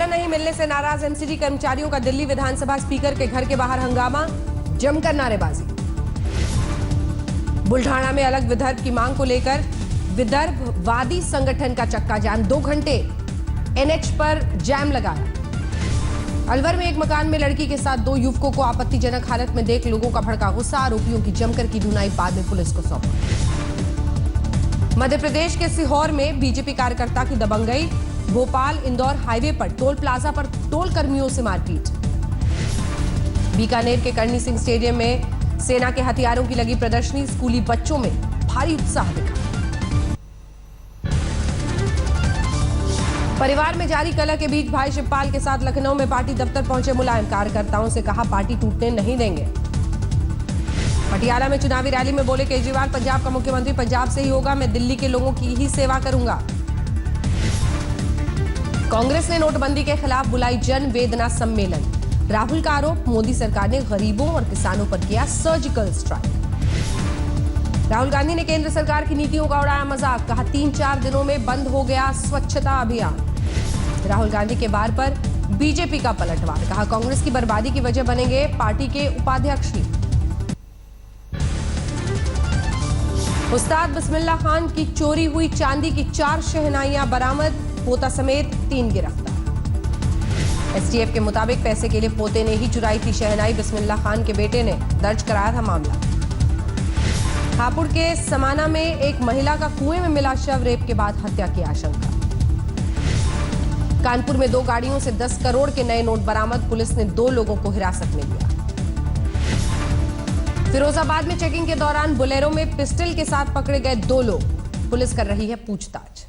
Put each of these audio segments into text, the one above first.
वेतन नहीं मिलने से नाराज एमसीडी कर्मचारियों का दिल्ली विधानसभा स्पीकर के घर के बाहर हंगामा, जमकर नारेबाजी। बुल्ढाना में अलग विदर्भ की मांग को लेकर विदर्भवादी संगठन का चक्का जाम, 2 घंटे एनएच पर जैम लगाया। अलवर में एक मकान में लड़की के साथ 2 युवकों को आपत्तिजनक हालत में देख लोगों का भड़का गुस्सा, आरोपियों की जमकर की धुनाई, बाद में पुलिस को सौंपा। मध्य प्रदेश के सीहोर में बीजेपी कार्यकर्ता की दबंगई, भोपाल इंदौर हाईवे पर टोल प्लाजा पर टोल कर्मियों से मारपीट। बीकानेर के करणी सिंह स्टेडियम में सेना के हथियारों की लगी प्रदर्शनी, स्कूली बच्चों में भारी उत्साह दिखा। परिवार में जारी कलह के बीच भाई शिवपाल के साथ लखनऊ में पार्टी दफ्तर पहुंचे मुलायम, कार्यकर्ताओं से कहा पार्टी टूटने नहीं देंगे। पटियाला में चुनावी रैली में बोले केजरीवाल, पंजाब का मुख्यमंत्री पंजाब से ही होगा, मैं दिल्ली के लोगों की ही सेवा करूंगा। कांग्रेस ने नोटबंदी के खिलाफ बुलाई जन वेदना सम्मेलन, राहुल का आरोप, मोदी सरकार ने गरीबों और किसानों पर किया सर्जिकल स्ट्राइक। राहुल गांधी ने केंद्र सरकार की नीतियों का उड़ाया मजाक, कहा 3-4 दिनों में बंद हो गया स्वच्छता अभियान। राहुल गांधी के वार पर बीजेपी का पलटवार, कहा कांग्रेस की बर्बादी की वजह बनेंगे पार्टी के उपाध्यक्ष ही। उस्ताद बिस्मिल्लाह खान की चोरी हुई चांदी की 4 शहनाइयां बरामद, पोता समेत 3 गिरफ्तार। एसटीएफ के मुताबिक पैसे के लिए पोते ने ही चुराई थी शहनाई, बिस्मिल्लाह खान के बेटे ने दर्ज कराया था मामला। हापुड़ के समाना में एक महिला का कुएं में मिला शव, रेप के बाद हत्या की आशंका। कानपुर में 2 गाड़ियों से 10 करोड़ के नए नोट बरामद, पुलिस ने 2 लोगों को हिरासत में लिया। फिरोजाबाद में चेकिंग के दौरान बोलेरो में पिस्टल के साथ पकड़े गए 2 लोग, पुलिस कर रही है पूछताछ।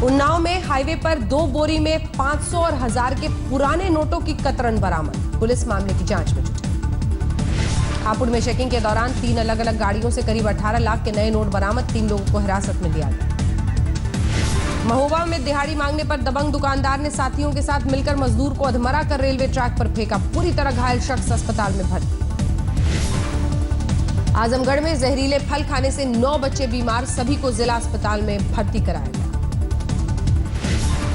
उन्नाव में हाईवे पर 2 बोरी में 500 और 1000 के पुराने नोटों की कतरन बरामद, पुलिस मामले की जांच में जुटी। हापुड़ में चेकिंग के दौरान 3 अलग अलग गाड़ियों से करीब 18 लाख के नए नोट बरामद, 3 लोगों को हिरासत में लिया गया। महोबा में दिहाड़ी मांगने पर दबंग दुकानदार ने साथियों के साथ मिलकर मजदूर को अधमरा कर रेलवे ट्रैक पर फेंका, पूरी तरह घायल शख्स अस्पताल में भर्ती। आजमगढ़ में जहरीले फल खाने से 9 बच्चे बीमार, सभी को जिला अस्पताल में भर्ती कराया गया।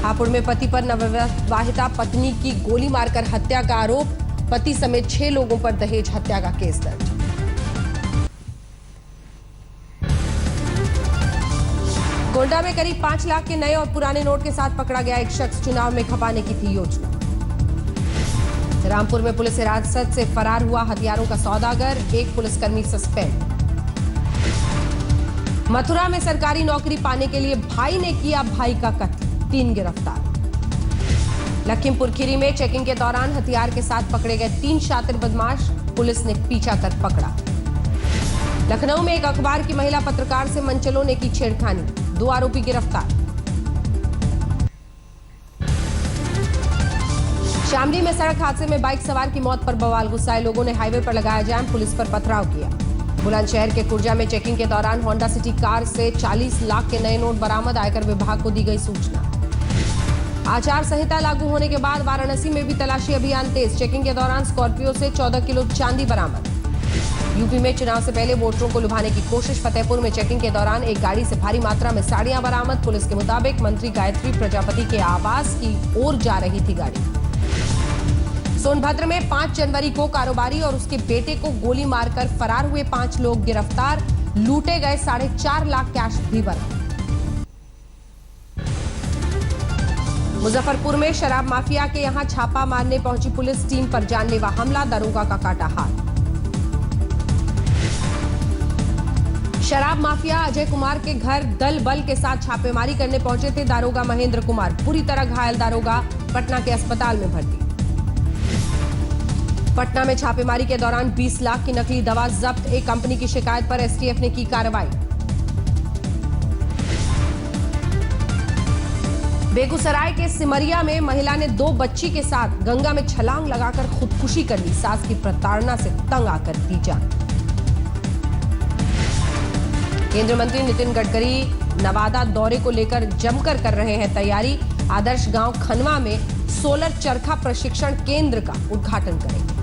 हापुड़ में पति पर नवविवाहिता पत्नी की गोली मारकर हत्या का आरोप, पति समेत 6 लोगों पर दहेज हत्या का केस दर्ज। गोंडा में करीब 5 लाख के नए और पुराने नोट के साथ पकड़ा गया एक शख्स, चुनाव में खपाने की थी योजना। रामपुर में पुलिस हिरासत से फरार हुआ हथियारों का सौदागर, एक पुलिसकर्मी सस्पेंड। मथुरा में सरकारी नौकरी पाने के लिए भाई ने किया भाई का कत्ल, 3 गिरफ्तार। लखीमपुर खीरी में चेकिंग के दौरान हथियार के साथ पकड़े गए 3 शातिर बदमाश, पुलिस ने पीछा कर पकड़ा। लखनऊ में एक अखबार की महिला पत्रकार से मनचलों ने की छेड़खानी, 2 आरोपी गिरफ्तार। शामली में सड़क हादसे में बाइक सवार की मौत पर बवाल, गुस्साए लोगों ने हाईवे पर लगाया जाम, पुलिस पर पथराव किया। बुलंदशहर के कुर्जा में चेकिंग के दौरान होंडा सिटी कार से 40 लाख के नए नोट बरामद, आयकर विभाग को दी गई सूचना। आचार संहिता लागू होने के बाद वाराणसी में भी तलाशी अभियान तेज, चेकिंग के दौरान स्कॉर्पियो से 14 किलो चांदी बरामद। यूपी में चुनाव से पहले वोटरों को लुभाने की कोशिश, फतेहपुर में चेकिंग के दौरान एक गाड़ी से भारी मात्रा में साड़ियां बरामद, पुलिस के मुताबिक मंत्री गायत्री प्रजापति के आवास की ओर जा रही थी गाड़ी। सोनभद्र में 5 जनवरी को कारोबारी और उसके बेटे को गोली मारकर फरार हुए 5 लोग गिरफ्तार, लूटे गए 4.5 लाख कैश भी बरामद। मुजफ्फरपुर में शराब माफिया के यहां छापा मारने पहुंची पुलिस, टीम पर जानलेवा हमला, दारोगा का काटा हाथ। शराब माफिया अजय कुमार के घर दल बल के साथ छापेमारी करने पहुंचे थे दारोगा महेंद्र कुमार, पूरी तरह घायल दारोगा पटना के अस्पताल में भर्ती। पटना में छापेमारी के दौरान 20 लाख की नकली दवा जब्त, एक कंपनी की शिकायत पर एसटीएफ ने की कार्रवाई। बेगूसराय के सिमरिया में महिला ने 2 बच्ची के साथ गंगा में छलांग लगाकर खुदकुशी कर ली, सास की प्रताड़ना से तंग आकर दी जान। केंद्रीय मंत्री नितिन गडकरी नवादा दौरे को लेकर जमकर कर रहे हैं तैयारी, आदर्श गांव खनवा में सोलर चरखा प्रशिक्षण केंद्र का उद्घाटन करेंगे।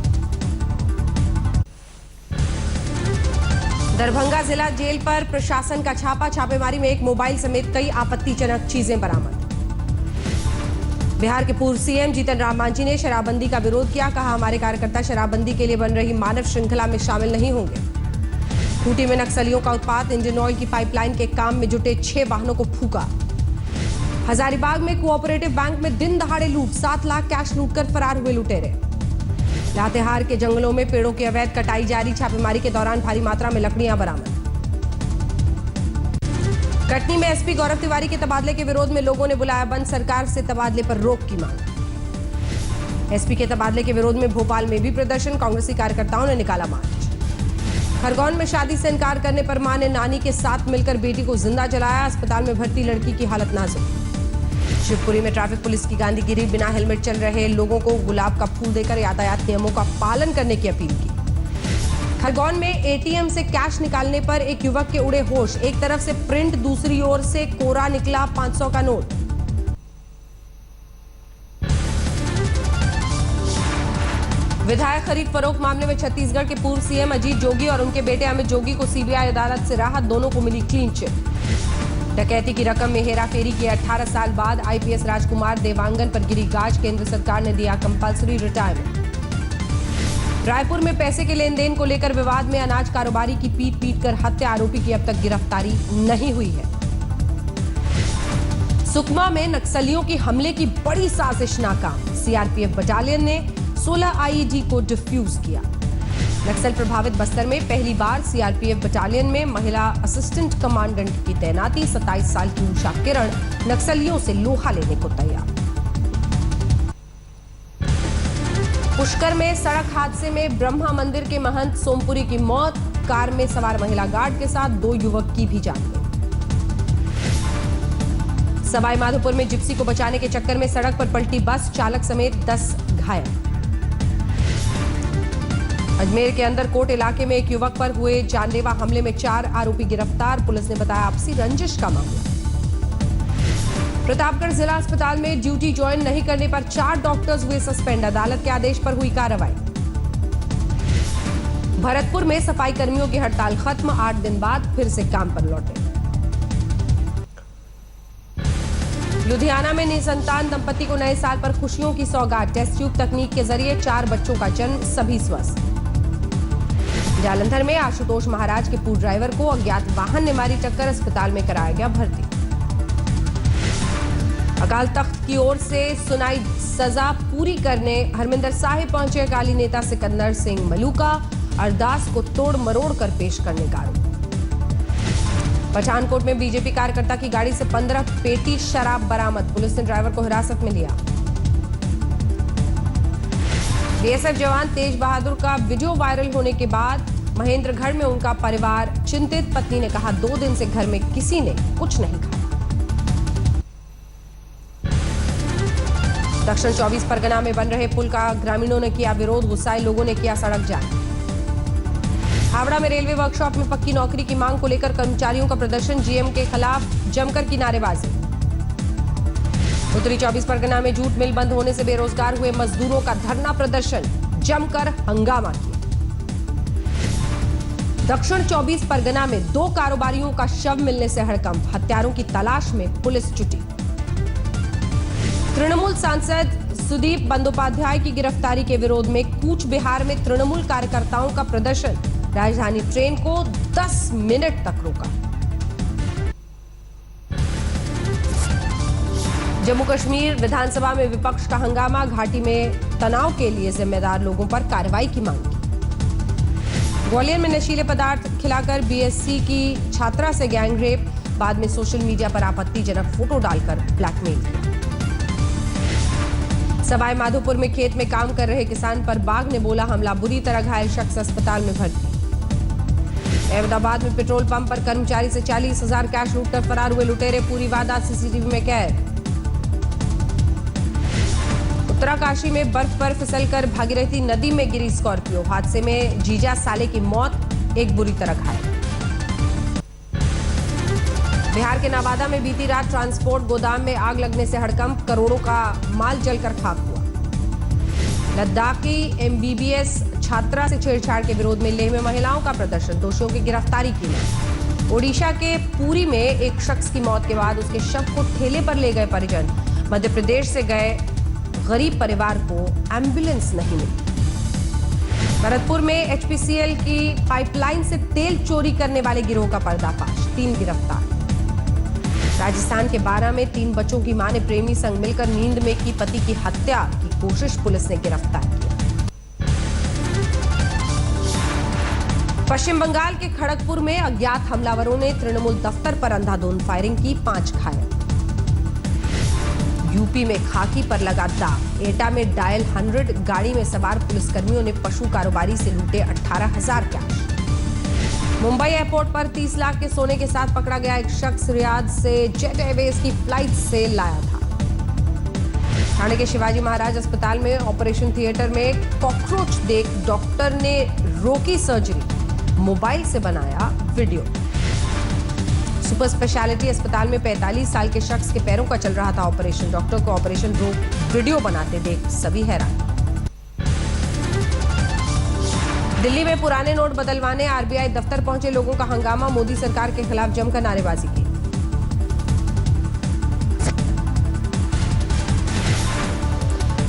दरभंगा जिला जेल पर प्रशासन का छापा, छापेमारी में एक मोबाइल समेत कई आपत्तिजनक चीजें बरामद। बिहार के पूर्व सीएम जीतन राम मांझी ने शराबबंदी का विरोध किया। कहा, हमारे कार्यकर्ता शराबबंदी के लिए बन रही मानव श्रृंखला में शामिल नहीं होंगे। खूंटी में नक्सलियों का उत्पात, इंडियन ऑयल की पाइपलाइन के काम में जुटे 6 वाहनों को फूका। हजारीबाग में कोऑपरेटिव बैंक में दिन दहाड़े लूट, 7 लाख कैश लूटकर फरार हुए लुटेरे। लातेहार के जंगलों में पेड़ों की अवैध कटाई जारी, छापेमारी के दौरान भारी मात्रा में लकड़ियां बरामद। कटनी में एसपी गौरव तिवारी के तबादले के विरोध में लोगों ने बुलाया बंद, सरकार से तबादले पर रोक की मांग। एसपी के तबादले के विरोध में भोपाल में भी प्रदर्शन, कांग्रेसी कार्यकर्ताओं ने निकाला मार्च। खरगोन में शादी से इनकार करने पर मां ने नानी के साथ मिलकर बेटी को जिंदा जलाया, अस्पताल में भर्ती लड़की की हालत नाजुक। शिवपुरी में ट्रैफिक पुलिस की गांधीगिरी, बिना हेलमेट चल रहे लोगों को गुलाब का फूल देकर यातायात नियमों का पालन करने की अपील की। खरगोन में एटीएम से कैश निकालने पर एक युवक के उड़े होश, एक तरफ से प्रिंट, दूसरी ओर से कोरा निकला 500 का नोट। विधायक खरीद फरोख्त मामले में छत्तीसगढ़ के पूर्व सीएम अजीत जोगी और उनके बेटे अमित जोगी को सीबीआई अदालत से राहत, दोनों को मिली क्लीन चिट। डकैती की रकम में हेराफेरी के 18 साल बाद आईपीएस राजकुमार देवांगन पर गिरी गाज, केंद्र सरकार ने दिया कंपल्सरी रिटायरमेंट। रायपुर में पैसे के लेन देन को लेकर विवाद में अनाज कारोबारी की पीट कर हत्या, आरोपी की अब तक गिरफ्तारी नहीं हुई है। सुकमा में नक्सलियों की हमले की बड़ी साजिश नाकाम, सीआरपीएफ बटालियन ने 16 आईईडी को डिफ्यूज किया। नक्सल प्रभावित बस्तर में पहली बार सीआरपीएफ बटालियन में महिला असिस्टेंट कमांडेंट की तैनाती, 27 साल की उषा किरण नक्सलियों से लोहा लेने को तैयार। पुष्कर में सड़क हादसे में ब्रह्मा मंदिर के महंत सोमपुरी की मौत, कार में सवार महिला गार्ड के साथ 2 युवक की भी जान गई। सवाई माधोपुर में जिप्सी को बचाने के चक्कर में सड़क पर पलटी बस, चालक समेत 10 घायल। अजमेर के अंदरकोट इलाके में एक युवक पर हुए जानलेवा हमले में 4 आरोपी गिरफ्तार, पुलिस ने बताया आपसी रंजिश का मामला। प्रतापगढ़ जिला अस्पताल में ड्यूटी ज्वाइन नहीं करने पर 4 डॉक्टर्स हुए सस्पेंड, अदालत के आदेश पर हुई कार्रवाई। भरतपुर में सफाई कर्मियों की हड़ताल खत्म, 8 दिन बाद फिर से काम पर लौटे। लुधियाना में निसंतान दंपति को नए साल पर खुशियों की सौगात, टेस्ट ट्यूब तकनीक के जरिए 4 बच्चों का जन्म, सभी स्वस्थ। जालंधर में आशुतोष महाराज के पूर्व ड्राइवर को अज्ञात वाहन ने मारी टक्कर, अस्पताल में कराया गया भर्ती। अकाल तख्त की ओर से सुनाई सजा पूरी करने हरमिंदर साहिब पहुंचे अकाली नेता सिकंदर सिंह मलूका, अरदास को तोड़ मरोड़ कर पेश करने का आरोप। पठानकोट में बीजेपी कार्यकर्ता की गाड़ी से 15 पेटी शराब बरामद, पुलिस ने ड्राइवर को हिरासत में लिया। बीएसएफ जवान तेज बहादुर का वीडियो वायरल होने के बाद महेंद्रगढ़ में उनका परिवार चिंतित, पत्नी ने कहा 2 दिन से घर में किसी ने कुछ नहीं खाया। दक्षिण 24 परगना में बन रहे पुल का ग्रामीणों ने किया विरोध, गुस्साए लोगों ने किया सड़क जाम। हावड़ा में रेलवे वर्कशॉप में पक्की नौकरी की मांग को लेकर कर्मचारियों का प्रदर्शन, जीएम के खिलाफ जमकर की नारेबाजी। उत्तरी 24 परगना में जूट मिल बंद होने से बेरोजगार हुए मजदूरों का धरना प्रदर्शन, जमकर हंगामा किया। दक्षिण 24 परगना में 2 कारोबारियों का शव मिलने से हड़कंप, हत्यारों की तलाश में पुलिस जुटी। तृणमूल सांसद सुदीप बंदोपाध्याय की गिरफ्तारी के विरोध में कूच बिहार में तृणमूल कार्यकर्ताओं का प्रदर्शन, राजधानी ट्रेन को 10 मिनट तक रोका। जम्मू कश्मीर विधानसभा में विपक्ष का हंगामा, घाटी में तनाव के लिए जिम्मेदार लोगों पर कार्रवाई की मांग की। ग्वालियर में नशीले पदार्थ खिलाकर बीएससी की छात्रा से गैंगरेप, बाद में सोशल मीडिया पर आपत्तिजनक फोटो डालकर ब्लैकमेल किया। सवाई माधोपुर में खेत में काम कर रहे किसान पर बाघ ने बोला हमला, बुरी तरह घायल शख्स अस्पताल में भर्ती। अहमदाबाद में पेट्रोल पंप पर कर्मचारी से 40,000 कैश लूटकर फरार हुए लुटेरे, पूरी वारदात सीसीटीवी में कैद। उत्तराकाशी में बर्फ पर फिसलकर भागीरथी नदी में गिरी स्कॉर्पियो, हादसे में जीजा साले की मौत, एक बुरी तरह घायल। बिहार के नवादा में बीती रात ट्रांसपोर्ट गोदाम में आग लगने से हड़कंप, करोड़ों का माल जलकर खाक हुआ। लद्दाखी एमबीबीएस छात्रा से छेड़छाड़ के विरोध में लेह में महिलाओं का प्रदर्शन, दोषियों की गिरफ्तारी की मांग। ओडिशा के पुरी में एक शख्स की मौत के बाद उसके शव को ठेले पर ले गए परिजन, मध्य प्रदेश से गए गरीब परिवार को एम्बुलेंस नहीं मिली। भरतपुर में एचपीसीएल की पाइपलाइन से तेल चोरी करने वाले गिरोह का पर्दाफाश, 3 गिरफ्तार। राजस्थान के 12 में 3 बच्चों की मां ने प्रेमी संग मिलकर नींद में की पति की हत्या की कोशिश, पुलिस ने गिरफ्तार किया। पश्चिम बंगाल के खड़गपुर में अज्ञात हमलावरों ने तृणमूल दफ्तर पर अंधाधुंध फायरिंग की, 5 घायल। यूपी में खाकी पर लगा दाग, एटा में डायल 100 गाड़ी में सवार पुलिसकर्मियों ने पशु कारोबारी से लूटे 18,000 कैश। मुंबई एयरपोर्ट पर 30 लाख के सोने के साथ पकड़ा गया एक शख्स रियाद से जेट एयरवेज की फ्लाइट से लाया था। ठाणे के शिवाजी महाराज अस्पताल में ऑपरेशन थिएटर में कॉकरोच देख डॉक्टर ने रोकी सर्जरी, मोबाइल से बनाया वीडियो। सुपर स्पेशलिटी अस्पताल में 45 साल के शख्स के पैरों का चल रहा था ऑपरेशन, डॉक्टर को ऑपरेशन रोक वीडियो बनाते देख सभी हैरान। दिल्ली में पुराने नोट बदलवाने आरबीआई दफ्तर पहुंचे लोगों का हंगामा, मोदी सरकार के खिलाफ जमकर नारेबाजी की।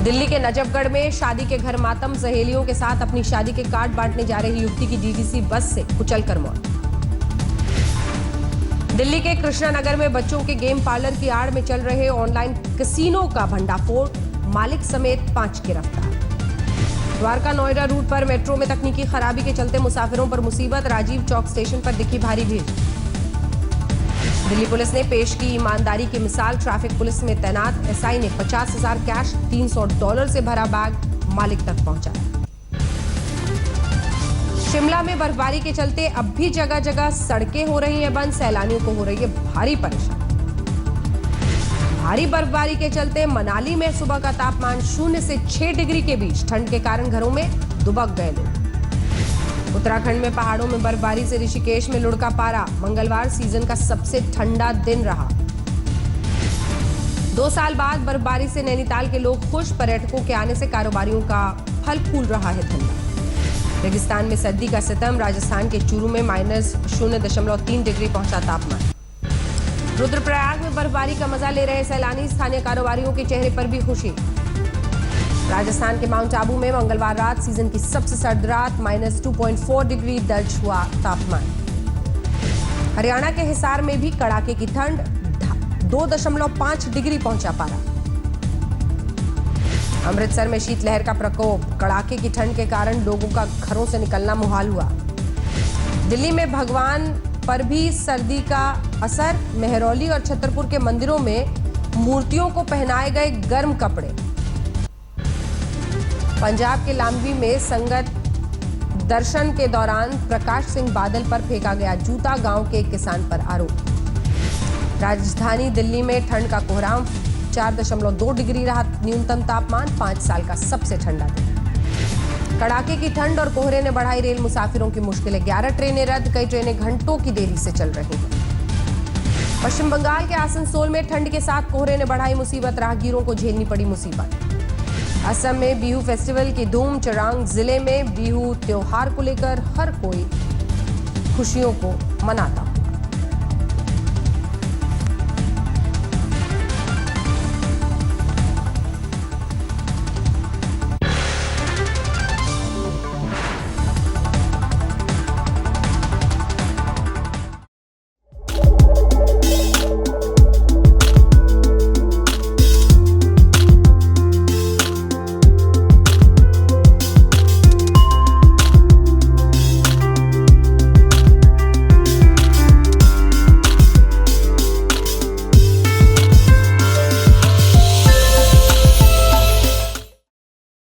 दिल्ली के नजफगढ़ में शादी के घर मातम, सहेलियों के साथ अपनी शादी के कार्ड बांटने जा रही युवती की डीटीसी बस से कुचलकर मौत। दिल्ली के कृष्णा नगर में बच्चों के गेम पार्लर की आड़ में चल रहे ऑनलाइन कैसीनो का भंडाफोड़, मालिक समेत 5 गिरफ्तार। द्वारका नोएडा रूट पर मेट्रो में तकनीकी खराबी के चलते मुसाफिरों पर मुसीबत, राजीव चौक स्टेशन पर दिखी भारी भीड़। दिल्ली पुलिस ने पेश की ईमानदारी की मिसाल, ट्रैफिक पुलिस में तैनात एसआई ने 50,000 कैश, $300 से भरा बैग मालिक तक पहुंचाया। शिमला में बर्फबारी के चलते अब भी जगह जगह सड़कें हो रही हैं बंद, सैलानियों को हो रही है भारी परेशानी। भारी बर्फबारी के चलते मनाली में सुबह का तापमान 0 से 6 डिग्री के बीच, ठंड के कारण घरों में दुबक गए लोग। उत्तराखंड में पहाड़ों में बर्फबारी से ऋषिकेश में लुढ़का पारा, मंगलवार सीजन का सबसे ठंडा दिन रहा। 2 साल बाद बर्फबारी से नैनीताल के लोग खुश, पर्यटकों के आने से कारोबारियों का फल फूल रहा है धंधा। रेगिस्तान में सर्दी का सितम, राजस्थान के चूरू में -0.3 डिग्री पहुंचा तापमान। रुद्रप्रयाग में बर्फबारी का मजा ले रहे सैलानी, स्थानीय कारोबारियों के चेहरे पर भी खुशी। राजस्थान के माउंट आबू में मंगलवार रात सीजन की सबसे सर्द रात, -2.4 डिग्री दर्ज हुआ तापमान। हरियाणा के हिसार में भी कड़ाके की ठंड, 2.5 डिग्री पहुंचा पारा। अमृतसर में शीतलहर का प्रकोप, कड़ाके की ठंड के कारण लोगों का घरों से निकलना मुहाल हुआ। दिल्ली में भगवान पर भी सर्दी का असर, मेहरौली और छतरपुर के मंदिरों में मूर्तियों को पहनाए गए गर्म कपड़े। पंजाब के लांबी में संगत दर्शन के दौरान प्रकाश सिंह बादल पर फेंका गया जूता, गांव के एक किसान पर आरोप। राजधानी दिल्ली में ठंड का कोहराम, 4.2 डिग्री रहा न्यूनतम तापमान, 5 साल का सबसे ठंडा दिन। कड़ाके की ठंड और कोहरे ने बढ़ाई रेल मुसाफिरों की मुश्किलें, 11 ट्रेनें रद्द, कई ट्रेनें घंटों की देरी से चल रही हैं। पश्चिम बंगाल के आसनसोल में ठंड के साथ कोहरे ने बढ़ाई मुसीबत, राहगीरों को झेलनी पड़ी मुसीबत। असम में बिहू फेस्टिवल की धूम, चिरांग जिले में बिहू त्योहार को लेकर हर कोई खुशियों को मनाता।